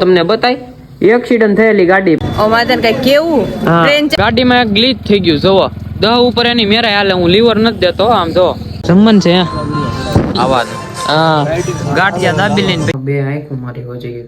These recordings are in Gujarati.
તમને બતાય એક્સિડન્ટ થયેલી ગાડી અમારે કઈ કેવું ટ્રેન ગાડીમાં એક ગ્લિચ થઈ ગયું જોવો 10 ઉપર એની મેરાય હાલે હું લીવર નથી દેતો આમ જો જમન છે આવાજ હા ગાંઠિયા દાબી લઈને બે આંખો મારી હો જઈ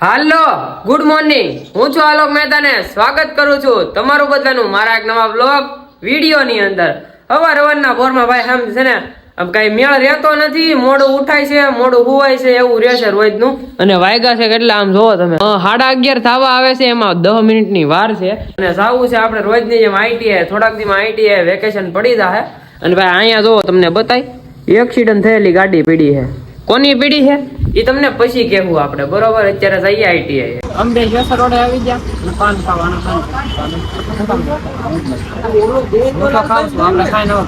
હાલો ગુડ મોર્નિંગ હું છું આલોક મહેતાને સ્વાગત કરું છું તમારું બધાનું મારા એક નવા વ્લોગ વિડિયો ની અંદર અવારનવારના ભોરમાં ભાઈ આમ છે ને अब कई मेल रहतो નથી મોડું ઉઠાય છે મોડું હુવાય છે એવું રહેશે રોજનું અને વાયગા છે કેટલા આમ જોવો તમે 11:30 થવા આવે છે એમાં 10 મિનિટની વાર છે અને જાવું છે આપણે રોજની જેમ આઈટીઆઈ થોડાક દીમાં આઈટીઆઈ વેકેશન પડી જાહે અને ભાઈ અહીંયા જોવો તમને બતાય એક્સિડન્ટ થયેલી ગાડી પડી છે કોની પડી છે ઈ તમને પછી કહેવું આપણે બરોબર અત્યારે જઈએ આઈટીઆઈ અંબેશ્વર રોડે આવી ગયા પાન ખાવાના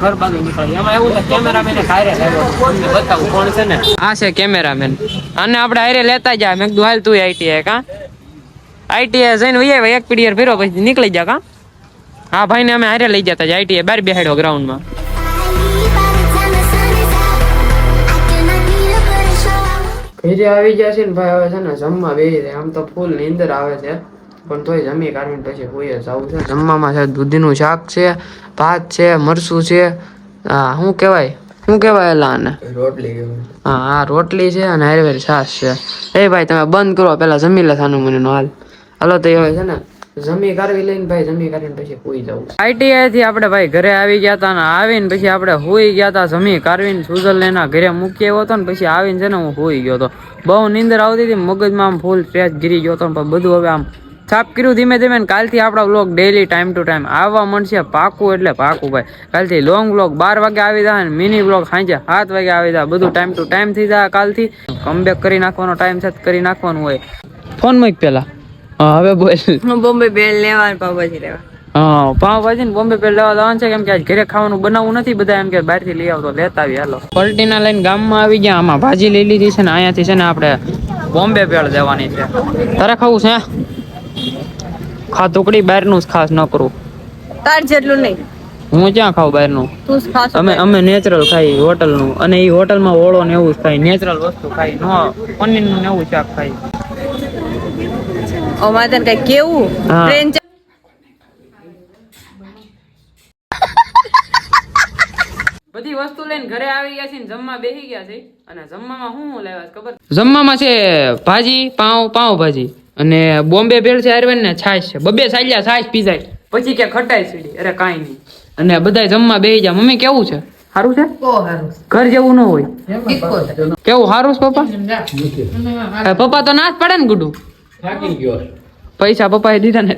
ઘર બાજુ નીકળી એમાં એવું છે કેમેરામેન હારે બતાવું કોણ છે ને આ છે કેમેરામેન અને આપણે હારે લેતા જાય મેં કીધું હાલ તું આઈટીઆઈ કા આઈટીઆઈ જઈને વૈયા એક પીડીઆર ફેરો પછી નીકળી જા કા હા ભાઈ ને અમે હારે લઈ જતા જાય આઈટીઆઈ બાર બેહાડ્યો ગ્રાઉન્ડમાં ઘરે આવી ગયા છે ને ભાઈ હવે છે ને જમવા બેસી જાય આમ તો ફૂલ નીંદર આવે છે પણ તોય જમી કાઢીને પછી હોઈએ જવું છે જમવામાં છે દૂધીનું શાક છે ભાત છે મરસું છે હા શું કહેવાય એલા આને રોટલી હા રોટલી છે અને હારે છાશ છે એ ભાઈ તમે બંધ કરો પેલા જમી લે સાનું મને હાલ હાલો તો હવે છે ને જમી કાઢવી લઈને ભાઈ જમી કાઢીને પછી હોઈ જવું આઈટીઆઈ થી આપણે ભાઈ ઘરે આવી ગયા હતા ને આવીને પછી આપણે હોઈ ગયા હતા જમી કાઢવીને સુજલ એના ઘરે મૂકી આવ્યો હતો ને પછી આવીને છે ને હું હોઈ ગયો હતો બહુ નીંદર આવતી હતી મગજમાં આમ ફૂલ સ્ટ્રેસ ગીરી ગયો હતો પણ બધું હવે આમ સાફ કર્યું ધીમે ધીમે કાલથી આપણા vlog daily time to time આવવા મળશે પાકું એટલે પાકું ભાઈ કાલથી લોંગ વ્લોગ 12 વાગે આવી જાય ને મિની વ્લોગ સાંજે 7 વાગે આવી જાય બધું ટાઈમ ટુ ટાઈમ થઈ જાય કાલથી કમબેક કરી નાખવાનો ટાઈમ સેટ કરી નાખવાનું હોય ફોન માં પેલા હા હવે બોલ હું બોમ્બે બેલ લેવા પાવભાજી લેવા હા પાવભાજી ને બોમ્બે બેલ લેવા જવાનું છે કેમ કે આજ ઘરે ખાવાનું બનાવવું નથી બધા એમ કે બહારથી લઈ આવતો લેતા આવી હાલો પલટીના લઈને ગામમાં આવી ગયા આમાં ભાજી લઈ લીધી છે ને અહીંયાથી છે ને આપણે બોમ્બે બેળ દેવાની છે તારે ખાવું છે ખા ટુકડી બહારનું જ ખાસ ન કરું તાર જેટલું નહીં હું ક્યાં ખાવ બહારનું તું જ ખાસ અમે નેચરલ ખાઈ હોટલનું અને એ હોટલમાં ઓળો ને એવું જ ખાઈ નેચરલ વસ્તુ ખાઈ નો પનીરનું ને એવું શાક ખાઈ અમારે કઈ કેવું ટ્રેન બધી વસ્તુ લઈને ઘરે આવી ગયા છે ને જમવા બેસી ગયા છે અને જમવામાં શું લેવા ખબર જમવામાં છે ભાજી પાવભાજી અને બોમ્બે ભેળ છે આરવન ને છાશ છે બબે સાલ્યા છાશ પીઝાય પછી કે ખટાઈ સીડી અરે કાઈ નહીં અને બધાય જમવા બેસી ગયા મમ્મી કેવું છે સારું છે ઘર જેવું ન હોય કેવું સારું છે પપ્પા પપ્પા તો ના જ પડે ને ગુડું પૈસા પપ્પા એ દીધા ને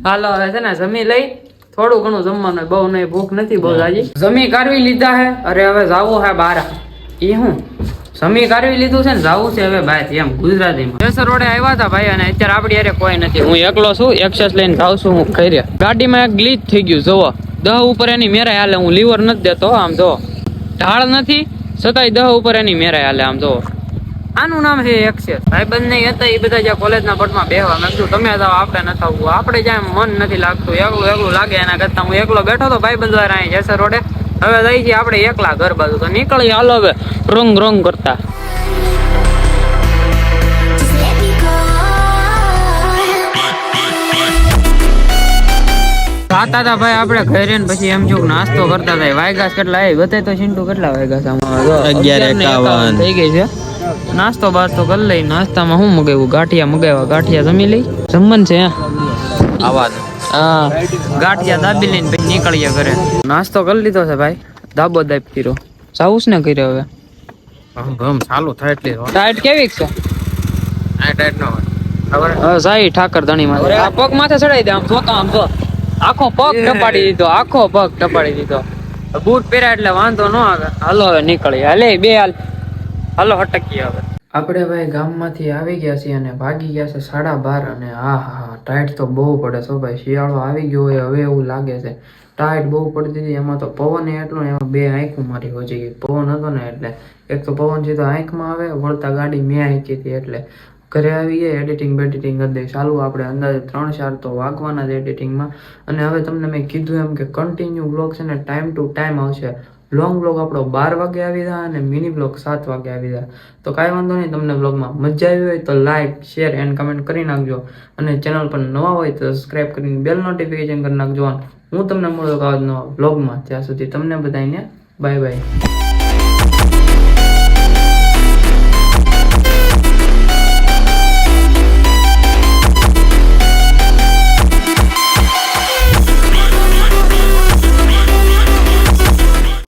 હાલો હવે છે ને જમી લઈ થોડું ઘણું જમવાનું બહુ નહીં ભૂખ નથી બહુ જાજી જમી કાઢવી લીધા હે અરે હવે જાવું હે બાર એ હું જમી કાઢવી લીધું છે ને જાવું છે હવે બહાર એમ ગુજરાતીમાં જેસર રોડે આવ્યા હતા ભાઈ અને અત્યારે આપડી હારે કોઈ નથી હું એકલો છું એક્સેસ લઈને જાઉં છું હું ઘરે ગાડીમાં એક ગ્લિચ થઈ ગયું જોવો 10 ઉપર એની મેરાય હાલે હું લીવર નથી દેતો આમ જો ઢાળ નથી છતાંય 10 ઉપર એની મેરાય હાલે આમ જો આનું નામ છે એક્સેસ ભાઈ બંને હતા એ બધા જ્યાં કોલેજના પટમાં બેહવા મેં કીધું તમે જાઓ આપણે નથી આવવું આપણે જ્યાં મન નથી લાગતું એકલું લાગે એના કરતા હું એકલો બેઠો તો ભાઈ બંધ વાર અહીં જેસર રોડે હવે જઈ છીએ આપણે એકલા ઘર બાજુ તો નીકળી હાલો હવે રોંગ કરતા ખાતા હતા ભાઈ આપણે ઘરે ને પછી એમ જો નાસ્તો કરતા હતા વાયગાસ કેટલા એ બતાય તો ચિંટુ કેટલા વાયગાસ 11:51 થઈ ગઈ છે નાસ્તો બાસ્તો કરી લઈ નાસ્તામાં શું મગાવ્યું ગાંઠિયા જમી લઈ જમન છે આવાજ હા ગાંઠિયા દાબી લઈને પછી નીકળીએ ઘરે નાસ્તો કરી લીધો છે ભાઈ દાબો દાબ કર્યો સાઉસ ને કર્યો હવે ચાલુ થાય એટલે ટાઈટ કેવી છે ટાઈટ ન હોય હવે સાઈ ઠાકર ધણી માં આ પગ માથે ચડાઈ દે આમ જોતો આમ જો આખો પગ ટપાડી દીધો બૂટ પહેર્યા એટલે વાંધો ન આવે હાલો હવે નીકળી હાલે બે હાલો હટકીએ હવે આપણે ભાઈ ગામમાંથી આવી ગયા છીએ અને ભાગી ગયા છે 12:30 અને હા ટાઈટ તો બહુ પડે છો ભાઈ શિયાળો આવી ગયો હોય હવે એવું લાગે છે ટાઈટ બહુ પડતી હતી એમાં તો પવન એટલો એમાં બે આંખો મારી હો જઈ પવન હતો ને એટલે એક તો પવન સીધો આંખમાં આવે વળતા ગાડી મેં આંકી હતી એટલે ઘરે આવી ગયા એડિટિંગ કરી દે ચાલુ આપણે અંદાજે 3-4 તો વાગવાના જ એડિટિંગમાં અને હવે તમને મેં કીધું એમ કે કન્ટિન્યુ વ્લોગ છે ને ટાઈમ ટુ ટાઈમ આવશે લોંગ બ્લોગ આપણો 12 વાગે આવી જાય અને મિની બ્લોગ 7 વાગે આવી જાય. તો કાંઈ વાંધો નહીં, તમને બ્લોગમાં મજા આવી હોય તો લાઇક શેર એન્ડ કમેન્ટ કરી નાખજો. અને ચેનલ પર નવા હોય તો સબસ્ક્રાઇબ કરીને બેલ નોટિફિકેશન કરી નાખજો. હું તમને મળું નવા બ્લોગમાં. ત્યાં સુધી તમને બધાને બાય બાય.